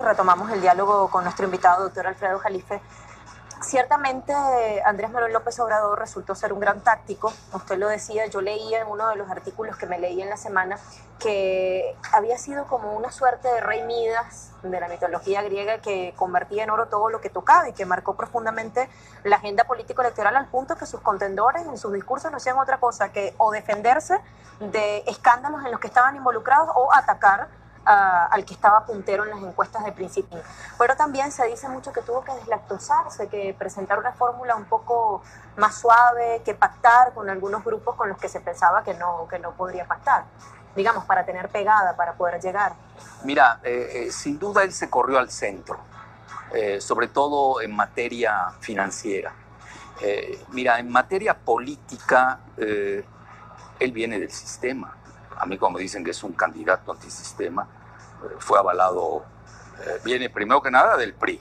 Retomamos el diálogo con nuestro invitado, doctor Alfredo Jalife. Ciertamente Andrés Manuel López Obrador resultó ser un gran táctico, usted lo decía, yo leía en uno de los artículos que me leí en la semana que había sido como una suerte de rey Midas de la mitología griega que convertía en oro todo lo que tocaba y que marcó profundamente la agenda político-electoral al punto que sus contendores en sus discursos no hacían otra cosa que o defenderse de escándalos en los que estaban involucrados o atacar al que estaba puntero en las encuestas de principio. Pero también se dice mucho que tuvo que deslactosarse, que presentar una fórmula un poco más suave, que pactar con algunos grupos con los que se pensaba que no podría pactar, digamos, para tener pegada, para poder llegar. Mira, sin duda él se corrió al centro, sobre todo en materia financiera. Mira, en materia política, él viene del sistema. A mí, como dicen que es un candidato antisistema, fue avalado, viene primero que nada del PRI,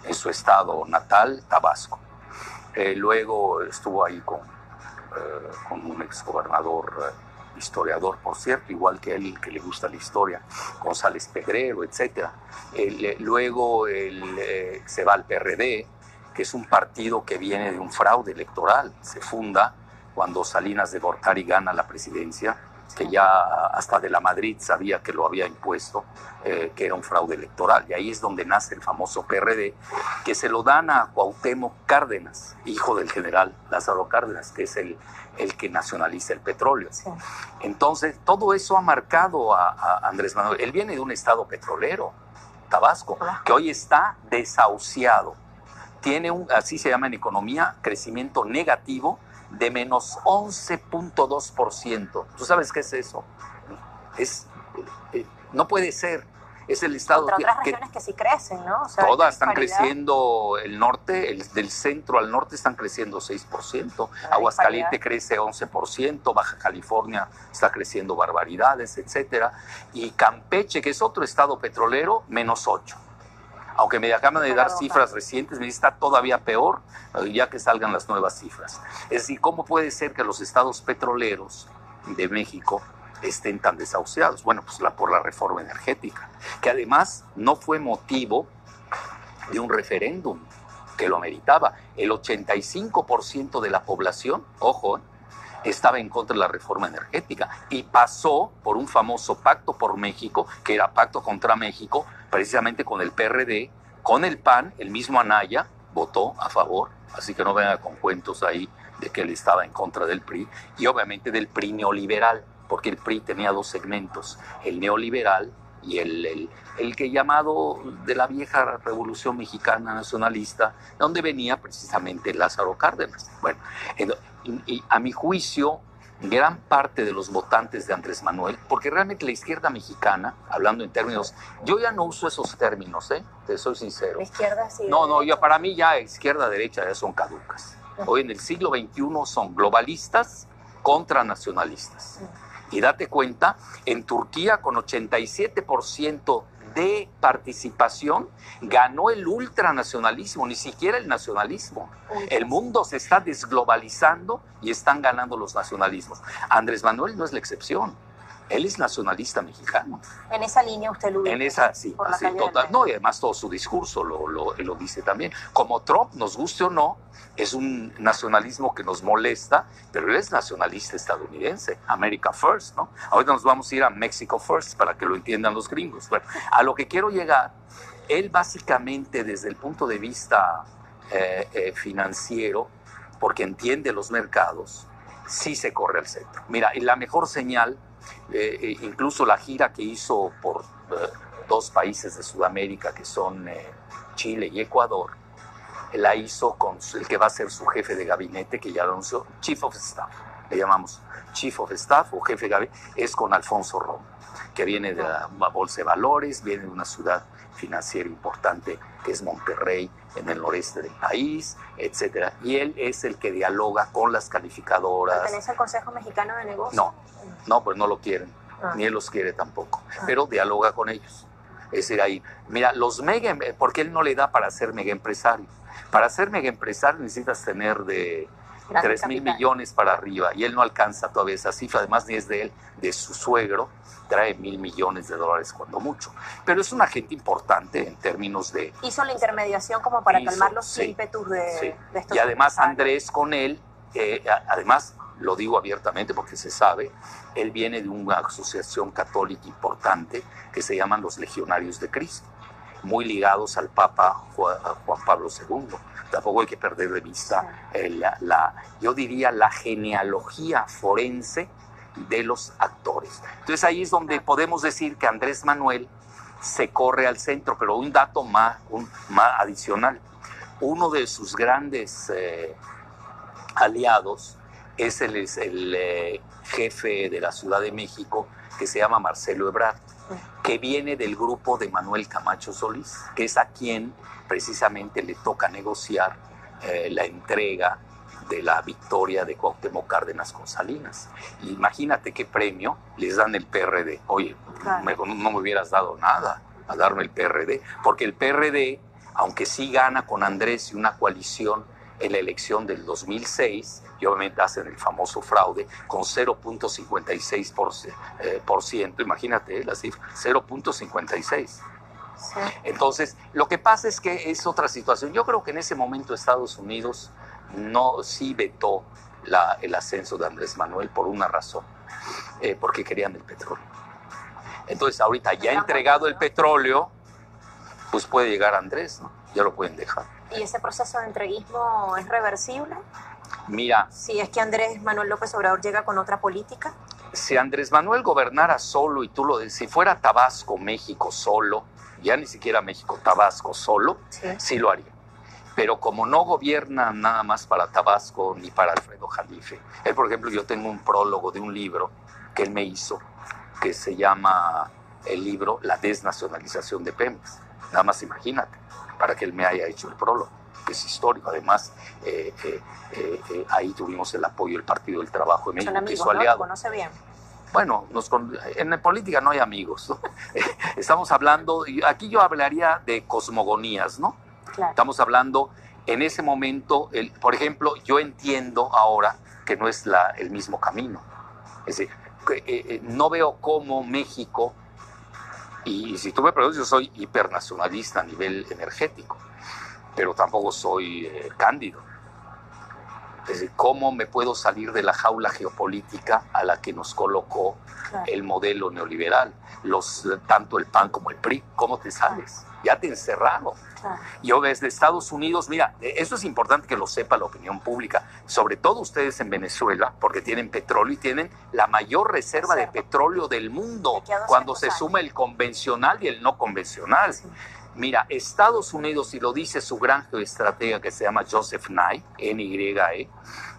en su estado natal, Tabasco. Luego estuvo ahí con un exgobernador, historiador, por cierto, igual que él, que le gusta la historia, González Pedrero, etc. Luego se va al PRD, que es un partido que viene de un fraude electoral. Se funda cuando Salinas de Gortari gana la presidencia, que ya hasta de la Madrid sabía que lo había impuesto, que era un fraude electoral. Y ahí es donde nace el famoso PRD, que se lo dan a Cuauhtémoc Cárdenas, hijo del general Lázaro Cárdenas, que es el que nacionaliza el petróleo. Sí. Entonces, todo eso ha marcado a Andrés Manuel. Él viene de un estado petrolero, Tabasco, que hoy está desahuciado. Tiene así se llama en economía, crecimiento negativo, de menos 11.2%. ¿Tú sabes qué es eso? No puede ser. Es el estado... Contra otras regiones que sí crecen, ¿no? O sea, todas están creciendo, el norte, del centro al norte están creciendo 6%, Aguascalientes crece 11%, Baja California está creciendo barbaridades, etcétera, y Campeche, que es otro estado petrolero, menos 8%. Aunque me acaban de dar cifras recientes, me dice está todavía peor, ya que salgan las nuevas cifras. Es decir, ¿cómo puede ser que los estados petroleros de México estén tan desahuciados? Bueno, pues por la reforma energética, que además no fue motivo de un referéndum que lo meritaba. El 85% de la población, ojo, estaba en contra de la reforma energética y pasó por un famoso pacto por México, que era pacto contra México, precisamente con el PRD, con el PAN, el mismo Anaya votó a favor, así que no venga con cuentos ahí de que él estaba en contra del PRI, y obviamente del PRI neoliberal, porque el PRI tenía dos segmentos, el neoliberal y el que llamado de la vieja revolución mexicana nacionalista, donde venía precisamente Lázaro Cárdenas. Bueno, y a mi juicio, gran parte de los votantes de Andrés Manuel, porque realmente la izquierda mexicana, hablando en términos, yo ya no uso esos términos, te soy sincero. La izquierda sí. No, para mí ya izquierda, derecha ya son caducas. Hoy en el siglo XXI son globalistas contra nacionalistas. Y date cuenta, en Turquía con 87% de participación ganó el ultranacionalismo, ni siquiera el nacionalismo. El mundo se está desglobalizando y están ganando los nacionalismos. Andrés Manuel no es la excepción. Él es nacionalista mexicano. En esa línea usted lo dice. En esa, sí, así, total. No, y además todo su discurso lo dice también. Como Trump, nos guste o no, es un nacionalismo que nos molesta, pero él es nacionalista estadounidense. America First, ¿no? Ahorita nos vamos a ir a Mexico First para que lo entiendan los gringos. Bueno, a lo que quiero llegar, él básicamente desde el punto de vista financiero, porque entiende los mercados, sí se corre al centro. Mira, y la mejor señal, incluso la gira que hizo por dos países de Sudamérica que son Chile y Ecuador, la hizo con el que va a ser su jefe de gabinete, que ya lo anunció, Chief of Staff, le llamamos Chief of Staff o jefe de gabinete, es con Alfonso Romo, que viene de la Bolsa de Valores, viene de una ciudad financiera importante que es Monterrey, en el noreste del país, etcétera. Y él es el que dialoga con las calificadoras. ¿Pertenece al Consejo Mexicano de Negocios? No, pues no lo quieren, ni él los quiere tampoco, pero dialoga con ellos. Es decir, ahí, mira, los porque él no le da para ser mega empresario. Para ser mega empresario necesitas tener de 3,000 millones para arriba, y él no alcanza todavía esa cifra, además ni es de él, de su suegro, trae 1,000 millones de dólares cuando mucho. Pero es un agente importante en términos de... Hizo la intermediación como para calmar los ímpetus de estos... Y además Andrés con él, además lo digo abiertamente porque se sabe, él viene de una asociación católica importante que se llaman los Legionarios de Cristo, muy ligados al Papa Juan Pablo II. Tampoco hay que perder de vista yo diría la genealogía forense de los actores. Entonces ahí es donde podemos decir que Andrés Manuel se corre al centro, pero un dato más adicional. Uno de sus grandes aliados es el jefe de la Ciudad de México, que se llama Marcelo Ebrard, que viene del grupo de Manuel Camacho Solís, que es a quien precisamente le toca negociar la entrega de la victoria de Cuauhtémoc Cárdenas con Salinas. Imagínate qué premio les dan el PRD. Oye, no me hubieras dado nada a darme el PRD, porque el PRD, aunque sí gana con Andrés y una coalición en la elección del 2006, y obviamente hacen el famoso fraude con 0.56%, imagínate la cifra, 0.56%. Sí. Entonces, lo que pasa es que es otra situación. Yo creo que en ese momento Estados Unidos sí vetó el ascenso de Andrés Manuel por una razón, porque querían el petróleo. Entonces, ahorita ya entregado el petróleo, pues puede llegar Andrés, ¿no? Ya lo pueden dejar. ¿Y ese proceso de entreguismo es reversible? Mira, si es que Andrés Manuel López Obrador llega con otra política. Si Andrés Manuel gobernara solo, y si fuera Tabasco, México solo, ya ni siquiera México, Tabasco solo, sí lo haría. Pero como no gobierna nada más para Tabasco ni para Alfredo Jalife, él, por ejemplo, yo tengo un prólogo de un libro que él me hizo, que se llama el libro La desnacionalización de Pemex. Nada más imagínate, para que él me haya hecho el prólogo, que es histórico. Además, ahí tuvimos el apoyo del Partido del Trabajo de México, son amigos, que es su aliado. ¿No? ¿Lo conoce bien? Bueno, en política no hay amigos, ¿no? Estamos hablando, aquí yo hablaría de cosmogonías, ¿no? Claro. Estamos hablando, en ese momento, por ejemplo, yo entiendo ahora que no es el mismo camino. Es decir, no veo cómo México, y si tú me preguntas, yo soy hipernacionalista a nivel energético, pero tampoco soy cándido. Es decir, ¿cómo me puedo salir de la jaula geopolítica a la que nos colocó el modelo neoliberal? Tanto el PAN como el PRI, ¿cómo te sales? Ya te encerraron. Yo desde Estados Unidos, mira, eso es importante que lo sepa la opinión pública, sobre todo ustedes en Venezuela, porque tienen petróleo y tienen la mayor reserva de petróleo del mundo, cuando se suma el convencional y el no convencional. Sí. Mira, Estados Unidos, y lo dice su gran geoestratega que se llama Joseph Nye, N-Y-E,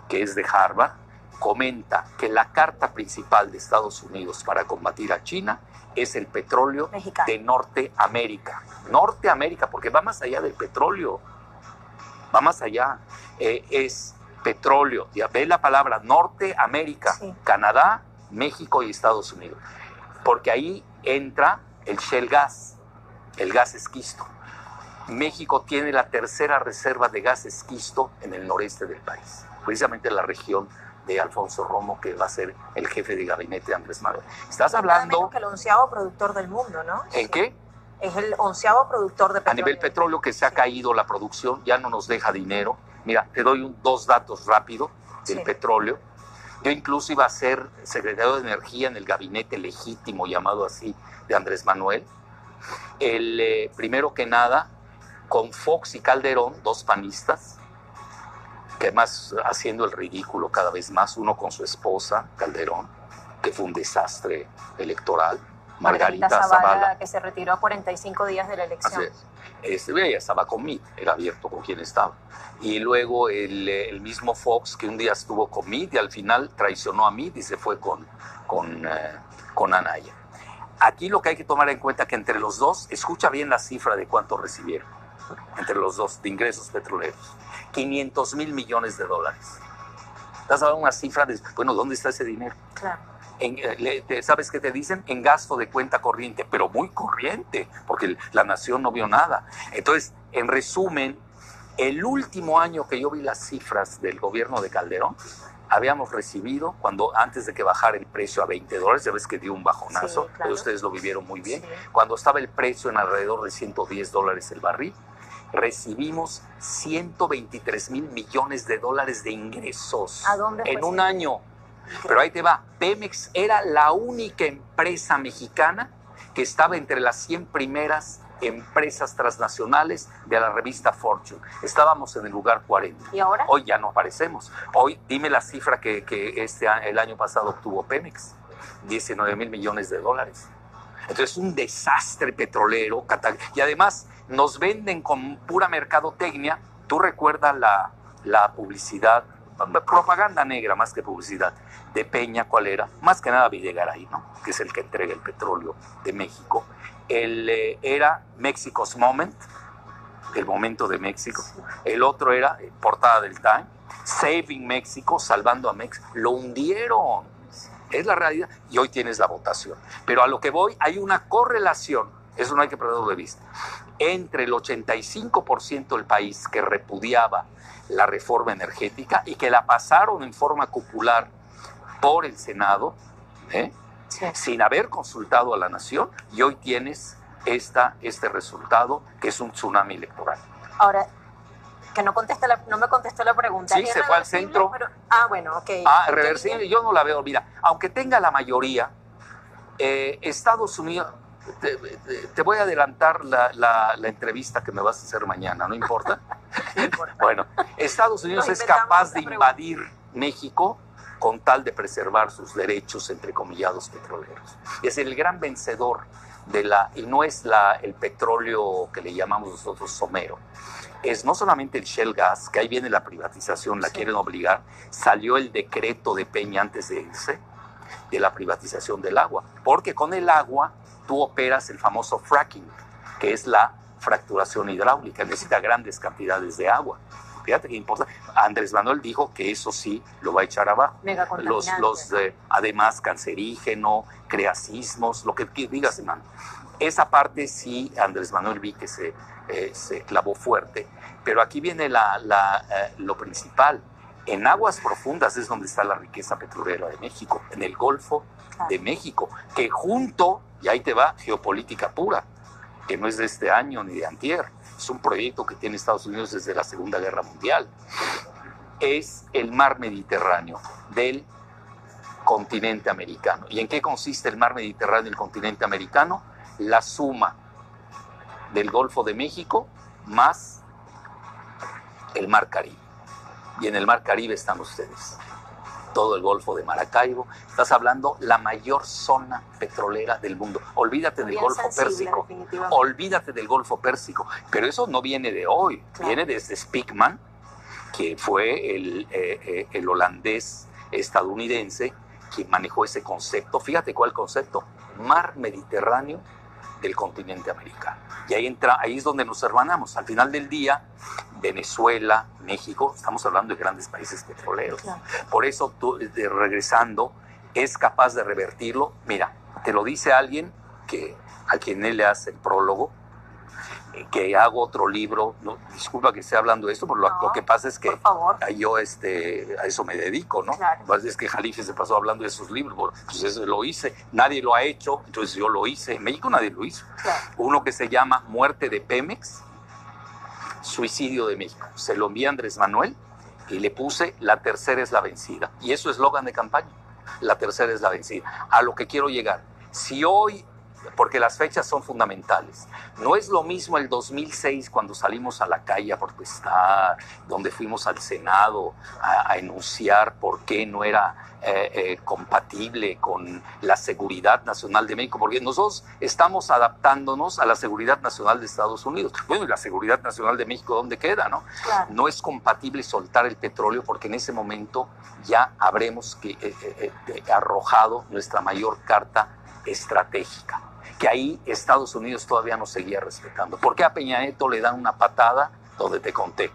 que es de Harvard, comenta que la carta principal de Estados Unidos para combatir a China es el petróleo mexicano de Norteamérica. Norteamérica, porque va más allá del petróleo, va más allá. Es petróleo, ya ve la palabra Norteamérica, sí. Canadá, México y Estados Unidos, porque ahí entra el shale gas, el gas esquisto. México tiene la tercera reserva de gas esquisto en el noreste del país, precisamente en la región de Alfonso Romo, que va a ser el jefe de gabinete de Andrés Manuel. Estás hablando... Nada menos que el 11º productor del mundo, ¿no? ¿En qué? Es el 11º productor de petróleo. A nivel petróleo, que se ha caído la producción, ya no nos deja dinero. Mira, te doy dos datos rápidos del petróleo. Yo incluso iba a ser secretario de Energía en el gabinete legítimo, llamado así, de Andrés Manuel. Primero que nada, con Fox y Calderón, dos panistas, que además haciendo el ridículo cada vez más, uno con su esposa, Calderón, que fue un desastre electoral, Margarita Zavala, que se retiró a 45 días de la elección. Ella estaba con Meade, era abierto con quién estaba. Y luego el mismo Fox, que un día estuvo con Meade y al final traicionó a Meade y se fue con Anaya. Aquí lo que hay que tomar en cuenta es que entre los dos, escucha bien la cifra de cuánto recibieron, entre los dos, de ingresos petroleros, $500,000 millones. Estás hablando de una cifra de, bueno, ¿dónde está ese dinero? Claro. ¿Sabes qué te dicen? En gasto de cuenta corriente, pero muy corriente, porque la nación no vio nada. Entonces, en resumen, El último año que yo vi las cifras del gobierno de Calderón, habíamos recibido, antes de que bajara el precio a $20, ya ves que dio un bajonazo, sí, claro. pero ustedes lo vivieron muy bien, Sí. cuando estaba el precio en alrededor de $110 el barril, recibimos 123 mil millones de dólares de ingresos. ¿A dónde fue en un ese? año? Pero ahí te va, Pemex era la única empresa mexicana que estaba entre las 100 primeras empresas transnacionales de la revista Fortune. Estábamos en el lugar 40. ¿Y ahora? Hoy ya no aparecemos. Hoy, dime la cifra que el año pasado obtuvo Pemex, 19 mil millones de dólares. Entonces, un desastre petrolero. Y además, nos venden con pura mercadotecnia. Tú recuerdas la publicidad, propaganda negra más que publicidad, de Peña, ¿cuál era? Más que nada Videgaray, ¿no? Que es el que entrega el petróleo de México. Era Mexico's Moment, el momento de México. El otro era portada del Time, Saving México, salvando a México. Lo hundieron, es la realidad. Y hoy tienes la votación. Pero a lo que voy, hay una correlación, eso no hay que perderlo de vista, entre el 85% del país que repudiaba la reforma energética y que la pasaron en forma popular por el Senado, sí, sin haber consultado a la nación, y hoy tienes este resultado que es un tsunami electoral. Ahora, que no me contestó la pregunta. Sí, se fue al centro. Pero, bueno, ok. Reversible, yo no la veo. Mira, aunque tenga la mayoría, Estados Unidos, te voy a adelantar la entrevista que me vas a hacer mañana, ¿no importa? No importa. Bueno, Estados Unidos es capaz de invadir México con tal de preservar sus derechos, entrecomillados, petroleros. Es el gran vencedor y no es el petróleo que le llamamos nosotros somero. Es no solamente el shale gas, que ahí viene la privatización, la quieren obligar. Salió el decreto de Peña antes de irse, de la privatización del agua, porque con el agua tú operas el famoso fracking, que es la fracturación hidráulica, necesita grandes cantidades de agua. Fíjate qué importante. Andrés Manuel dijo que eso sí lo va a echar abajo. Además, cancerígeno, creacismos, lo que digas, hermano. Esa parte sí, Andrés Manuel vi que se clavó fuerte. Pero aquí viene lo principal. En aguas profundas es donde está la riqueza petrolera de México, en el Golfo de México, que junto, y ahí te va, geopolítica pura, que no es de este año ni de antier, es un proyecto que tiene Estados Unidos desde la Segunda Guerra Mundial, es el mar Mediterráneo del continente americano. ¿Y en qué consiste el mar Mediterráneo del continente americano? La suma del Golfo de México más el mar Caribe. Y en el mar Caribe están ustedes. Todo el Golfo de Maracaibo. Estás hablando la mayor zona petrolera del mundo. Olvídate del Golfo Pérsico. Olvídate del Golfo Pérsico. Pero eso no viene de hoy. Claro. Viene desde Speakman, que fue el holandés estadounidense quien manejó ese concepto. Fíjate cuál concepto. Mar Mediterráneo del continente americano. Y ahí es donde nos hermanamos. Al final del día, Venezuela, México, estamos hablando de grandes países petroleros. Claro. Por eso, regresando, es capaz de revertirlo. Mira, te lo dice alguien a quien él le hace el prólogo, que hago otro libro. No, disculpa que esté hablando de esto, pero lo que pasa es que yo a eso me dedico, ¿no? Claro. Es que Jalife se pasó hablando de esos libros, pues eso lo hice, nadie lo ha hecho, entonces yo lo hice. En México nadie lo hizo. Claro. Uno que se llama Muerte de Pemex, Suicidio de México. Se lo envié a Andrés Manuel y le puse La tercera es la vencida. Y eso es eslogan de campaña, La tercera es la vencida. A lo que quiero llegar, si hoy, porque las fechas son fundamentales. No es lo mismo el 2006 cuando salimos a la calle a protestar, donde fuimos al Senado a enunciar por qué no era compatible con la seguridad nacional de México, porque nosotros estamos adaptándonos a la seguridad nacional de Estados Unidos. Bueno, y la seguridad nacional de México, ¿dónde queda, no? Claro. No es compatible soltar el petróleo porque en ese momento ya habremos arrojado nuestra mayor carta estratégica, que ahí Estados Unidos todavía nos seguía respetando. ¿Por qué a Peña Nieto le dan una patada donde te conté?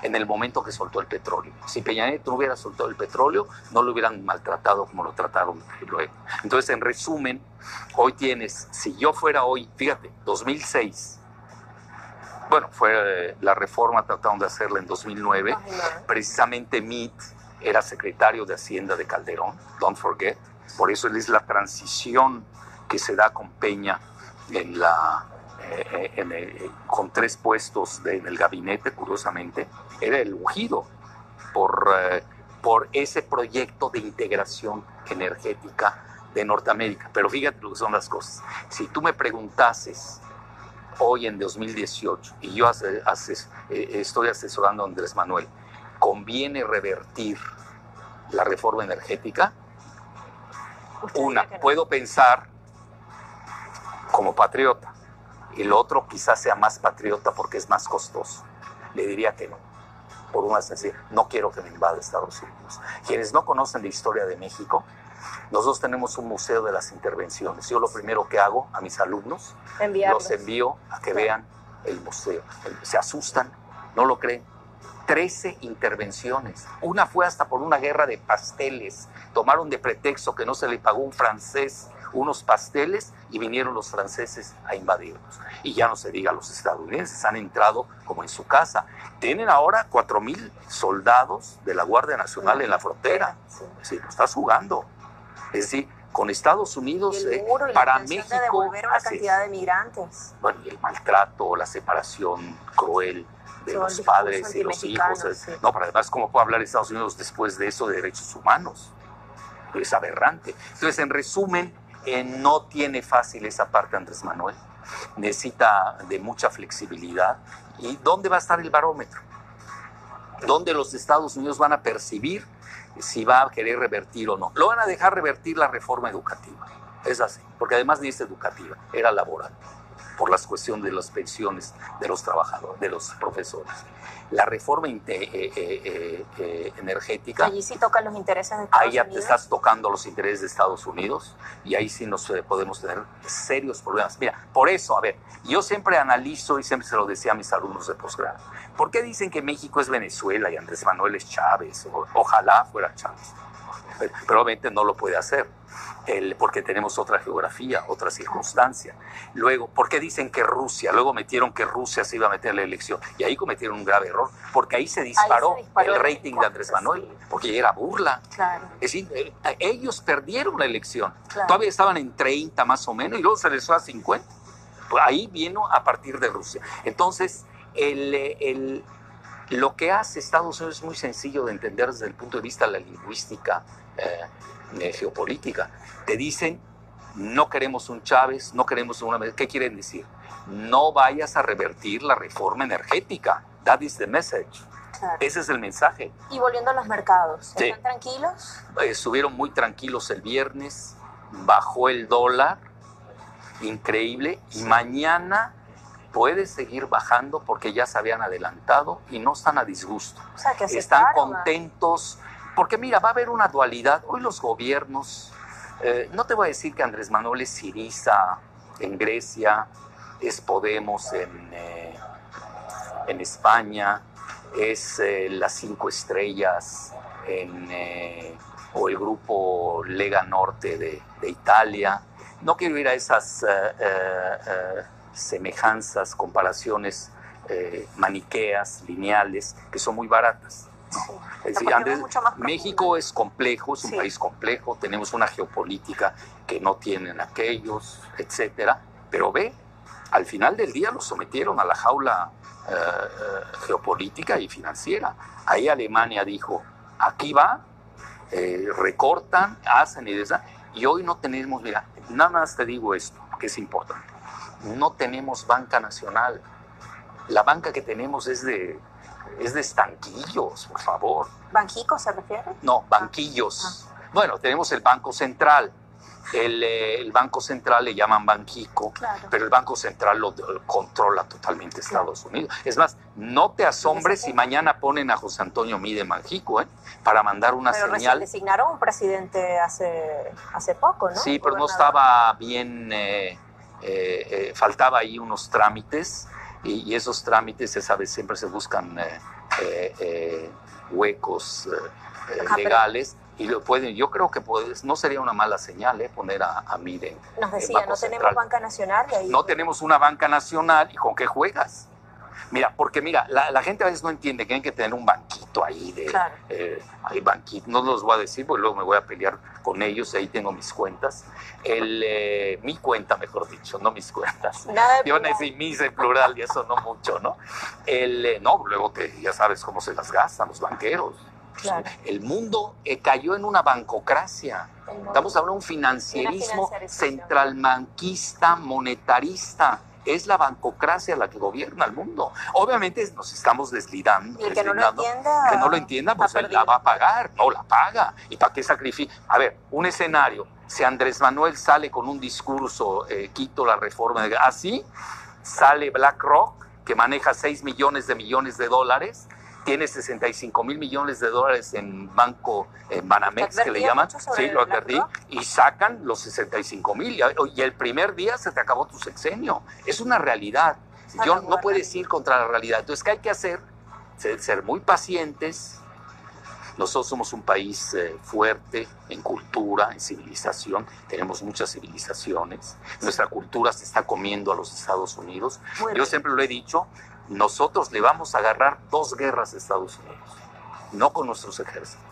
En el momento que soltó el petróleo. Si Peña Nieto no hubiera soltado el petróleo, no lo hubieran maltratado como lo trataron luego. Entonces, en resumen, hoy tienes, si yo fuera hoy, fíjate, 2006, bueno, fue la reforma, trataron de hacerla en 2009. Precisamente Meade era secretario de Hacienda de Calderón, don't forget. Por eso él es la transición que se da con Peña con 3 puestos en el gabinete, curiosamente. Era el ungido por ese proyecto de integración energética de Norteamérica. Pero fíjate lo que son las cosas. Si tú me preguntases hoy en 2018, y yo estoy asesorando a Andrés Manuel, ¿conviene revertir la reforma energética? Una, puedo pensar como patriota, el otro quizás sea más patriota porque es más costoso. Le diría que no, por una sencilla, no quiero que me invada Estados Unidos. Quienes no conocen la historia de México, nosotros tenemos un museo de las intervenciones. Yo lo primero que hago a mis alumnos, los envío a que vean el museo. Se asustan, no lo creen. 13 intervenciones. Una fue hasta por una guerra de pasteles. Tomaron de pretexto que no se le pagó un francés unos pasteles y vinieron los franceses a invadirnos. Y ya no se diga, los estadounidenses han entrado como en su casa. Tienen ahora 4,000 soldados de la Guardia Nacional en la frontera. Sí, lo estás jugando. Es decir, con Estados Unidos, para México, de devolver una cantidad de migrantes. Bueno, y el maltrato, la separación cruel de los padres y los hijos. Sí. No, pero además, ¿cómo puede hablar Estados Unidos después de eso de derechos humanos? Es aberrante. Entonces, en resumen, no tiene fácil esa parte Andrés Manuel. Necesita de mucha flexibilidad. ¿Y dónde va a estar el barómetro? ¿Dónde los Estados Unidos van a percibir si va a querer revertir o no? Lo van a dejar revertir la reforma educativa. Es así, porque además ni es educativa, era laboral, por las cuestiones de las pensiones de los trabajadores, de los profesores. La reforma energética... Allí sí tocan los intereses de Estados Unidos. Ahí ya te estás tocando los intereses de Estados Unidos y ahí sí podemos tener serios problemas. Mira, por eso, a ver, yo siempre analizo y siempre se lo decía a mis alumnos de posgrado. ¿Por qué dicen que México es Venezuela y Andrés Manuel es Chávez? Ojalá fuera Chávez. Pero obviamente no lo puede hacer, porque tenemos otra geografía, otra circunstancia. Luego, ¿por qué dicen que Rusia? Luego metieron que Rusia se iba a meter en la elección. Y ahí cometieron un grave error, porque ahí se disparó el rating de Andrés Manuel, porque era burla. Claro. Es decir, ellos perdieron la elección. Claro. Todavía estaban en 30 más o menos, y luego se les fue a 50. Pues ahí vino a partir de Rusia. Entonces, lo que hace Estados Unidos es muy sencillo de entender desde el punto de vista de la lingüística geopolítica. Te dicen, no queremos un Chávez, no queremos una... ¿Qué quieren decir? No vayas a revertir la reforma energética. That is the message. Claro. Ese es el mensaje. Y volviendo a los mercados, ¿están tranquilos? Estuvieron muy tranquilos el viernes, bajó el dólar, increíble, y mañana puede seguir bajando porque ya se habían adelantado y no están a disgusto. O sea, que están contentos, porque mira, va a haber una dualidad. Hoy los gobiernos, no te voy a decir que Andrés Manuel es Syriza en Grecia, es Podemos en España, es las 5 Estrellas o el grupo Lega Norte de Italia. No quiero ir a esas semejanzas, comparaciones maniqueas, lineales, que son muy baratas. Es decir, México es complejo, es un país complejo, tenemos una geopolítica que no tienen aquellos, etcétera, pero ve, al final del día los sometieron a la jaula geopolítica y financiera. Ahí Alemania dijo, aquí va, recortan, hacen y deshacen, y hoy no tenemos, mira, nada más te digo esto, que es importante, no tenemos banca nacional. La banca que tenemos es de estanquillos, por favor. ¿Banjico se refiere? No, banquillos. Bueno, tenemos el Banco Central. El Banco Central le llaman Banjico, claro, pero el Banco Central lo controla totalmente Estados Unidos. Es más, no te asombres si mañana ponen a José Antonio Meade en Banjico, para mandar una señal. Pero designaron un presidente hace poco, ¿no? Sí, pero no estaba bien, faltaba ahí unos trámites. Y esos trámites, esa vez, siempre se buscan huecos legales. Y lo pueden, yo creo que no sería una mala señal poner a Meade. Nos decía, no tenemos banca nacional. Y ahí... No tenemos una banca nacional, ¿y con qué juegas? Mira, porque mira, la gente a veces no entiende que tienen que tener un banquito ahí de... Claro. Hay banquitos, no los voy a decir porque luego me voy a pelear con ellos, ahí tengo mis cuentas. Mi cuenta, mejor dicho, no mis cuentas. Nada de Yo decir mis en plural y eso no mucho, ¿no? No, luego ya sabes cómo se las gastan los banqueros. Claro. El mundo cayó en una bancocracia. Estamos hablando de un financierismo centralbanquista, monetarista. Es la bancocracia la que gobierna el mundo. Obviamente nos estamos deslindando. Y el que no lo entienda, que no lo entienda, pues él la va a pagar. No la paga. ¿Y para qué sacrifica? A ver, un escenario. Si Andrés Manuel sale con un discurso, quito la reforma, así, sale BlackRock, que maneja 6 millones de dólares, tiene 65 mil millones de dólares en banco, en Banamex, que le llaman. Sí, lo advertí. Y sacan los 65 mil. Y el primer día se te acabó tu sexenio. Es una realidad. No puedes ir contra la realidad. Entonces, ¿qué hay que hacer? Ser muy pacientes. Nosotros somos un país fuerte en cultura, en civilización. Tenemos muchas civilizaciones. Nuestra cultura se está comiendo a los Estados Unidos. Yo siempre lo he dicho, nosotros le vamos a agarrar 2 guerras a Estados Unidos, no con nuestros ejércitos.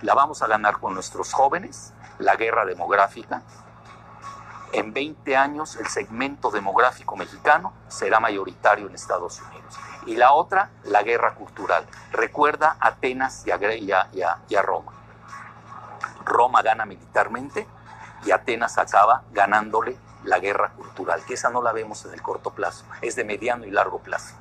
La vamos a ganar con nuestros jóvenes, la guerra demográfica. En 20 años el segmento demográfico mexicano será mayoritario en Estados Unidos. Y la otra, la guerra cultural. Recuerda a Atenas y a Roma. Roma gana militarmente y Atenas acaba ganándole la guerra cultural, que esa no la vemos en el corto plazo, es de mediano y largo plazo.